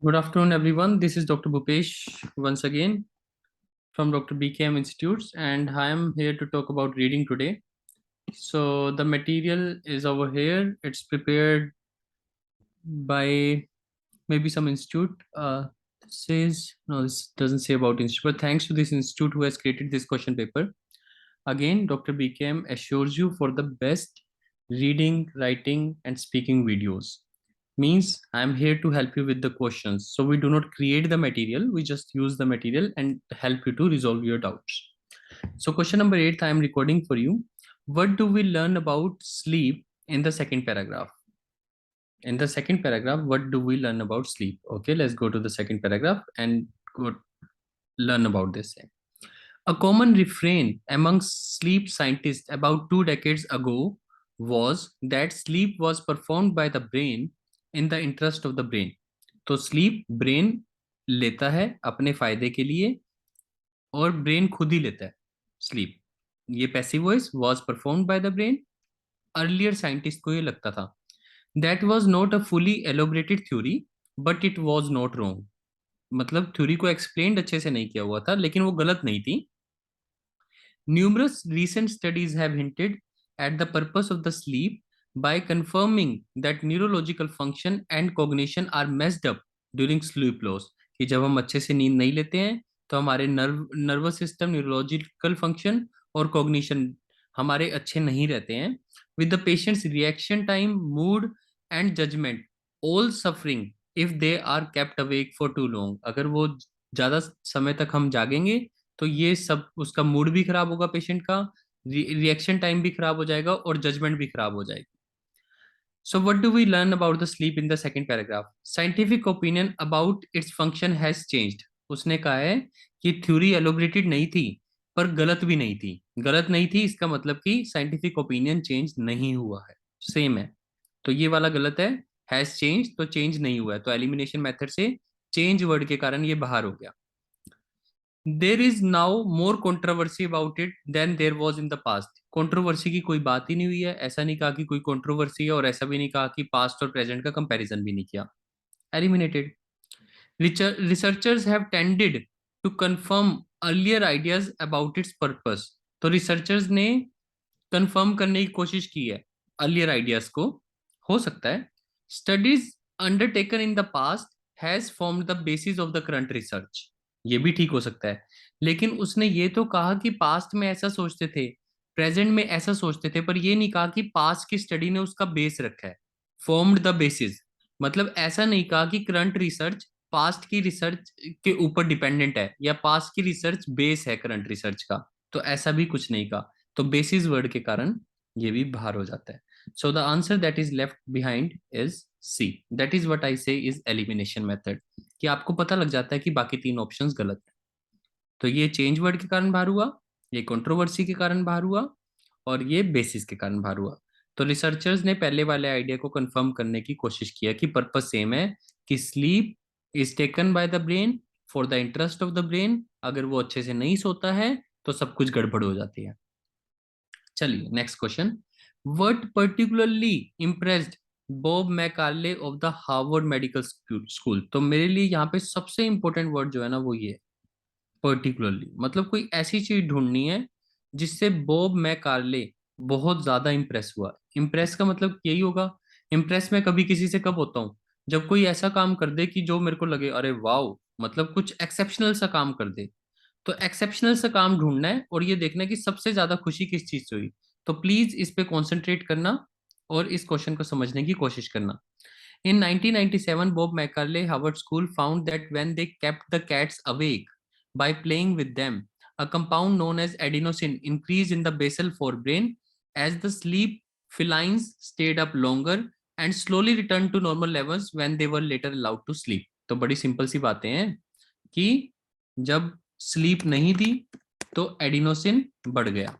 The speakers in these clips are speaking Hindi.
Good afternoon, everyone. This is Dr. Bhupesh once again from Dr. BKM Institutes, and I am here to talk about reading today. So, the material is over here. It's prepared by maybe some institute. Says no, this doesn't say about institute, but thanks to this institute who has created this question paper. Again, Dr. BKM assures you for the best reading, writing, and speaking videos. Means I'm here to help you with the questions. So we do not create the material, we just use the material and help you to resolve your doubts. So question number 8, I am recording for you. What do we learn about sleep in the second paragraph? In the second paragraph, what do we learn about sleep? Okay, let's go to the second paragraph and go learn about this. A common refrain amongst sleep scientists about 2 decades ago was that sleep was performed by the brain in the interest of the brain. तो स्लीप ब्रेन लेता है अपने फायदे के लिए और ब्रेन खुद ही लेता है स्लीप. ये passive voice was performed by the brain. Earlier scientist को ये लगता था. That was not a fully elaborated theory but it was not wrong. मतलब थ्योरी को एक्सप्लेन अच्छे से नहीं किया हुआ था लेकिन वो गलत नहीं थी. Numerous recent studies have hinted at the purpose of the sleep by confirming that neurological function and cognition are messed up during sleep loss. कि जब हम अच्छे से नींद नहीं लेते हैं तो हमारे नर्वस सिस्टम, न्यूरोलॉजिकल फंक्शन और कॉग्निशन हमारे अच्छे नहीं रहते हैं. With the patients reaction time, mood and judgement all suffering if they are kept awake for too long. अगर वो ज्यादा समय तक हम जागेंगे तो ये सब उसका मूड भी खराब होगा पेशेंट का, रिएक्शन टाइम भी खराब हो जाएगा और जजमेंट भी खराब हो जाएगी. So what do we learn about the sleep in the second paragraph? Scientific opinion about its function has changed. उसने कहा है कि थ्योरी एलोबरेटेड नहीं थी पर गलत भी नहीं थी. गलत नहीं थी इसका मतलब कि साइंटिफिक ओपिनियन चेंज नहीं हुआ है, सेम है. तो ये वाला गलत हैज चेंज तो चेंज नहीं हुआ है, तो एलिमिनेशन मेथड से चेंज वर्ड के कारण ये बाहर हो गया. There is now more controversy about it than there was in the past. Controversy की कोई बात ही नहीं हुई है. ऐसा नहीं कहा कि कोई कंट्रोवर्सी है और ऐसा भी नहीं कहा कि पास्ट और प्रेजेंट का कंपैरिजन भी नहीं किया. Eliminated. Researchers have tended to confirm earlier ideas about its purpose. तो रिसर्चर्स ने कंफर्म करने की कोशिश की है अर्लियर आइडियाज को. हो सकता है studies undertaken in the past has formed the basis of the current research. ये भी ठीक हो सकता है. लेकिन उसने ये तो कहा कि पास्ट में ऐसा सोचते थे, प्रेजेंट में ऐसा सोचते थे, पर ये नहीं कहा कि पास्ट की स्टडी ने उसका बेस रखा है. फॉर्म्ड द बेसिस मतलब ऐसा नहीं कहा कि करंट रिसर्च पास्ट की रिसर्च के ऊपर डिपेंडेंट है या पास्ट की रिसर्च बेस है करंट रिसर्च का. तो ऐसा भी कुछ नहीं कहा. तो बेसिस वर्ड के कारण ये भी बाहर हो जाता है. So the answer that is left behind is C. That is what I say is elimination method. कि आपको पता लग जाता है कि बाकी तीन ऑप्शंस गलत है. तो ये चेंज वर्ड के कारण बाहर हुआ, ये कंट्रोवर्सी के कारण बाहर हुआ और ये बेसिस के कारण बाहर हुआ. तो रिसर्चर्स ने पहले वाले आइडिया को कंफर्म करने की कोशिश किया कि पर्पस सेम है कि sleep is taken by the brain for the interest of the brain. अगर वो अच्छे से नहीं सोता है तो सब कुछ गड़बड़ हो जाती है. चलिए next question. What particularly impressed Bob McCarley of the Harvard Medical School. तो मेरे लिए यहाँ पे सबसे इंपॉर्टेंट वर्ड जो है ना वो ये पर्टिकुलरली. मतलब कोई ऐसी चीज ढूंढनी है जिससे बॉब मैकार्ले बहुत ज्यादा इंप्रेस हुआ. इंप्रेस का मतलब यही होगा. इंप्रेस मैं कभी किसी से कब होता हूँ? जब कोई ऐसा काम कर दे कि जो मेरे को लगे अरे वाओ, मतलब कुछ एक्सेप्शनल सा काम कर दे. तो एक्सेप्शनल सा काम ढूंढना है और ये देखना है कि सबसे ज्यादा खुशी किस चीज से हुई. तो प्लीज इस पे कंसंट्रेट करना और इस क्वेश्चन को समझने की कोशिश करना. In 1997, Bob McCarley Harvard School found that when they kept the cats awake by playing with them, a compound known as adenosine increased in the basal forebrain as the sleep felines stayed up longer and slowly returned to normal levels when they were later allowed to sleep. तो बड़ी सिंपल सी बातें हैं कि जब स्लीप नहीं दी तो एडिनोसिन बढ़ गया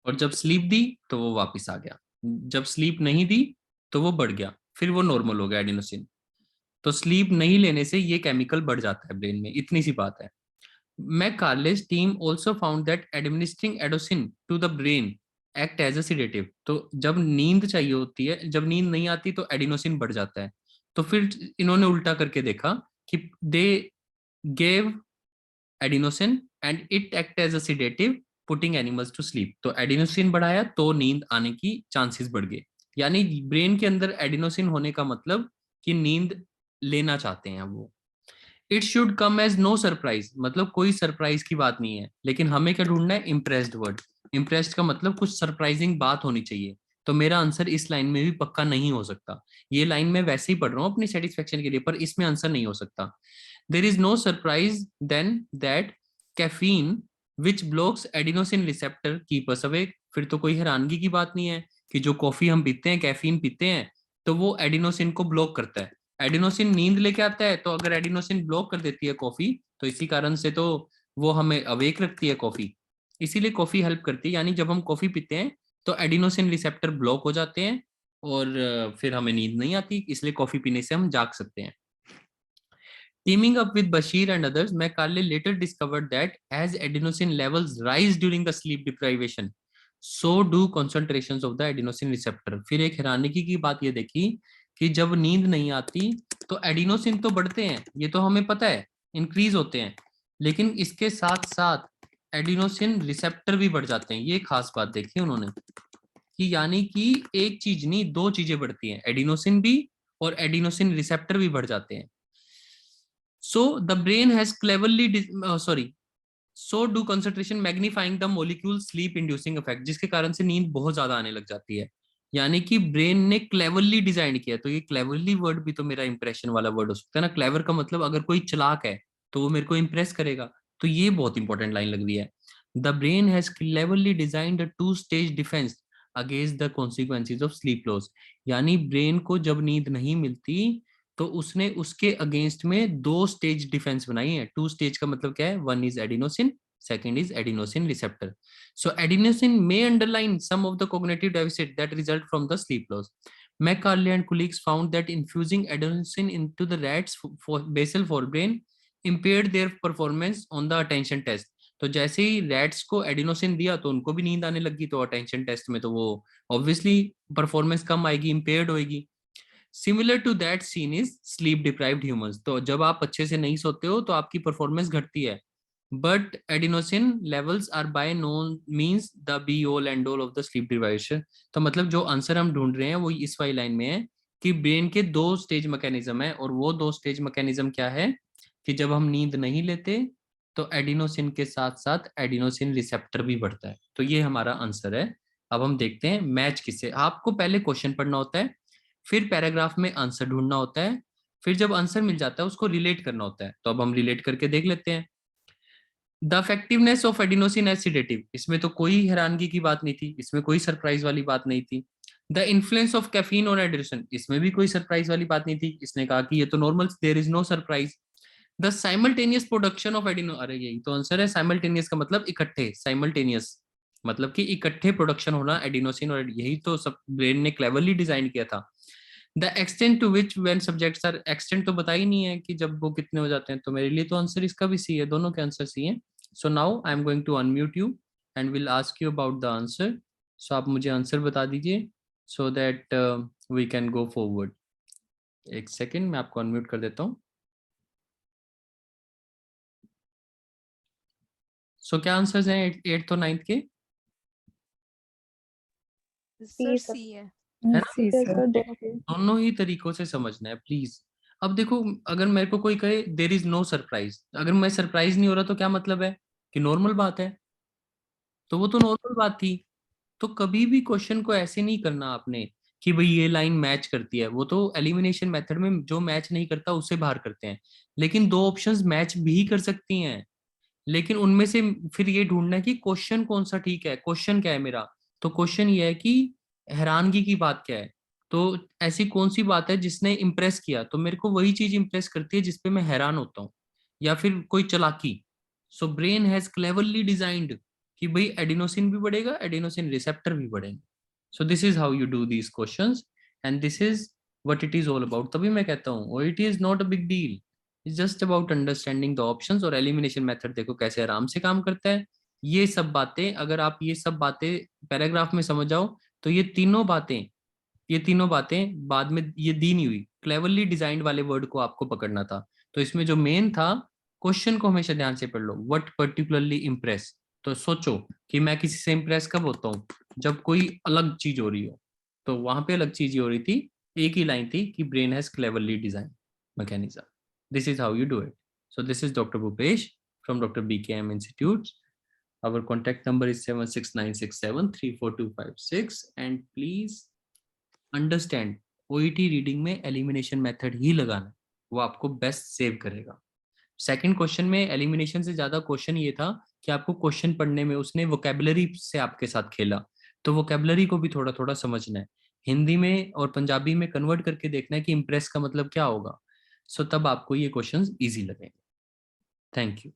और जब स्लीप दी तो वो वापस आ गया. जब स्लीप नहीं दी तो वो बढ़ गया, फिर वो नॉर्मल हो गया एडिनोसिन. तो स्लीप नहीं लेने से ये केमिकल बढ़ जाता है ब्रेन में, इतनी सी बात है. McCarley's team also found that administering adenosine to the brain act as a sedative. तो जब नींद चाहिए होती है, जब नींद नहीं आती तो एडिनोसिन बढ़ जाता है. तो फिर इन्होंने उल्टा करके देखा कि they gave adenosine and it act as a sedative putting animals to sleep. तो एडिनोसिन बढ़ाया तो नींद आने की चांसेस बढ़ गए। यानी ब्रेन के अंदर एडिनोसिन होने का मतलब कि नींद लेना चाहते हैं वो। It should come as no surprise, मतलब कोई सरप्राइज की बात नहीं है, लेकिन हमें क्या ढूंढना है? Impressed word. इम्प्रेस्ड का मतलब कुछ सरप्राइजिंग बात होनी चाहिए। तो मेरा आंसर इस लाइन में भी पक्का नहीं हो सकता। ये लाइन मैं वैसे ही पढ़ रहा हूँ अपनी सेटिस्फेक्शन के लिए, पर इसमें आंसर नहीं हो सकता। There is no surprise than that caffeine which blocks adenosine receptor keep us awake. फिर तो कोई हैरानगी की बात नहीं है कि जो कॉफी हम पीते हैं, कैफीन पीते हैं, तो वो एडिनोसिन को ब्लॉक करता है। एडिनोसिन नींद लेके आता है, तो अगर एडिनोसिन ब्लॉक कर देती है कॉफी, तो इसी कारण से तो वो हमें अवेक रखती है कॉफी। इसीलिए कॉफी हेल्प करती है। यानी जब हम कॉफी पीते हैं तो एडिनोसिन रिसेप्टर ब्लॉक हो जाते हैं और फिर हमें नींद नहीं आती, इसलिए कॉफी पीने से हम जाग सकते हैं। Teaming up with Bashir and others, Macaulay later discovered that as adenosine levels rise during the sleep deprivation, so do concentrations of the adenosine receptor. फिर एक हैरानी की बात ये देखी कि जब नींद नहीं आती तो एडिनोसिन तो बढ़ते हैं, ये तो हमें पता है, इंक्रीज होते हैं, लेकिन इसके साथ साथ एडिनोसिन रिसेप्टर भी बढ़ जाते हैं। ये खास बात देखी उन्होंने कि यानी कि एक चीज नहीं, दो चीजें बढ़ती हैं, एडिनोसिन भी और एडिनोसिन रिसेप्टर भी बढ़ जाते हैं। So the brain has cleverly so do concentration magnifying the molecule sleep inducing effect, जिसके कारण से नींद बहुत ज्यादा आने लग जाती है। यानी कि ब्रेन ने क्लेवरली डिजाइन किया। तो ये क्लेवरली वर्ड भी तो मेरा इंप्रेशन वाला वर्ड हो सकता है ना। क्लेवर का मतलब अगर कोई चालाक है तो वो मेरे को इंप्रेस करेगा। तो ये बहुत इंपॉर्टेंट लाइन लग रही है। The brain has cleverly designed a two stage defence against the consequences of sleep loss. यानी ब्रेन को जब नींद नहीं मिलती तो उसने उसके अगेंस्ट में दो स्टेज डिफेंस बनाई है। टू स्टेज का मतलब क्या है? One is adenosine, second is adenosine receptor. So adenosine may underline some of the cognitive deficit that result from the sleep loss. McCarley and colleagues found that infusing adenosine into the rats for basal forebrain impaired their performance on the attention test. तो जैसे ही रैट्स को एडिनोसिन दिया तो उनको भी नींद आने लगी, तो अटेंशन टेस्ट में तो वो ऑब्वियसली परफॉर्मेंस कम आएगी, इंपेयर्ड होएगी। Similar to that seen is sleep deprived humans. तो जब आप अच्छे से नहीं सोते हो तो आपकी परफॉर्मेंस घटती है। But adenosine levels are by no means the be all and all of the sleep deprivation. तो मतलब जो आंसर हम ढूंढ रहे हैं वो इस वाली लाइन में है कि ब्रेन के दो स्टेज मैकेनिज्म है, और वो दो स्टेज मैकेनिज्म क्या है कि जब हम नींद नहीं लेते तो एडिनोसिन के साथ साथ एडिनोसिन रिसेप्टर भी बढ़ता है। तो ये हमारा आंसर है। अब हम देखते हैं मैच किससे। आपको पहले क्वेश्चन पढ़ना होता है, फिर पैराग्राफ में आंसर ढूंढना होता है, फिर जब आंसर मिल जाता है उसको रिलेट करना होता है। तो अब हम रिलेट करके देख लेते हैं। The effectiveness of adenosine as sedative, इसमें तो कोई हैरानगी की बात नहीं थी, इसमें कोई सरप्राइज वाली बात नहीं थी। The influence of caffeine on adenosine, इसमें भी कोई सरप्राइज वाली बात नहीं थी, इसने कहा कि ये तो normal, there is no surprise. The simultaneous production of adeno, अरे यही तो आंसर है। साइमल्टेनियस का मतलब इकट्ठे, साइमल्टेनियस मतलब कि इकट्ठे प्रोडक्शन होना एडिनोसिन, और यही तो सब ब्रेन ने क्लेवरली डिजाइन किया था। The extent to which when subjects are, extent तो बता ही नहीं है कि जब वो कितने हो जाते हैं, तो मेरे लिए तो आंसर इसका भी सी है, दोनों के आंसर सी है। So now I am going to unmute you and will ask you about the answer. So आप मुझे आंसर बता दीजिए so that we can go forward. एक सेकेंड, मैं आपको अनम्यूट कर देता हूँ। सो क्या आंसर्स हैं एट्थ और नाइन्थ के? सर सी है। है ना? सी सर। दोनों ही तरीकों से समझना है प्लीज। अब देखो, अगर मेरे को कोई कहे देर इज नो सरप्राइज, अगर मैं सरप्राइज नहीं हो रहा तो क्या मतलब है? कि नॉर्मल बात है। तो वो तो नॉर्मल बात थी। तो कभी भी क्वेश्चन को ऐसे नहीं करना आपने कि भाई ये लाइन मैच करती है। वो तो एलिमिनेशन मेथड में जो मैच नहीं करता उसे बाहर करते हैं, लेकिन दो ऑप्शंस मैच भी कर सकती हैं। लेकिन उनमें से फिर ये ढूंढना है कि क्वेश्चन कौन सा ठीक है, क्वेश्चन क्या है मेरा। तो क्वेश्चन ये है कि हैरानगी की बात क्या है। तो ऐसी कौन सी बात है जिसने इंप्रेस किया, तो मेरे को वही चीज इंप्रेस करती है जिसपे मैं हैरान होता हूँ, या फिर कोई चालाकी। So brain has cleverly designed कि भाई एडिनोसिन भी बढ़ेगा, एडिनोसिन रिसेप्टर भी बढ़ेंगे। So this is how you do these questions and this is what it is all about. तभी मैं कहता हूँ it is not a big deal, it's just about understanding the options. और एलिमिनेशन मेथड देखो कैसे आराम से काम करता है। ये सब बातें, अगर आप ये सब बातें पैराग्राफ में समझ जाओ तो ये तीनों बातें बाद में ये दी नहीं हुई, क्लेवरली डिजाइंड वाले वर्ड को आपको पकड़ना था। तो इसमें जो मेन था, क्वेश्चन को हमेशा ध्यान से पढ़ लो, व्हाट पर्टिकुलरली इम्प्रेस। तो सोचो कि मैं किसी से इम्प्रेस कब होता हूँ, जब कोई अलग चीज हो रही हो। तो वहां पे अलग चीज हो रही थी, एक ही लाइन थी कि brain has cleverly design mechanism. This is how you do it. So this is doctor Bhupesh from Dr. BKM Institute. Our contact number is 7696734256 and please understand OET reading में एलिमिनेशन मेथड ही लगाना, वो आपको बेस्ट सेव करेगा। सेकंड क्वेश्चन में एलिमिनेशन से ज्यादा क्वेश्चन ये था कि आपको क्वेश्चन पढ़ने में उसने वोकेबलरी से आपके साथ खेला, तो वोकेबलरी को भी थोड़ा थोड़ा समझना है, हिंदी में और पंजाबी में कन्वर्ट करके देखना है कि इम्प्रेस का मतलब क्या होगा। सो तब आपको ये क्वेश्चंस इजी लगेंगे। Thank you.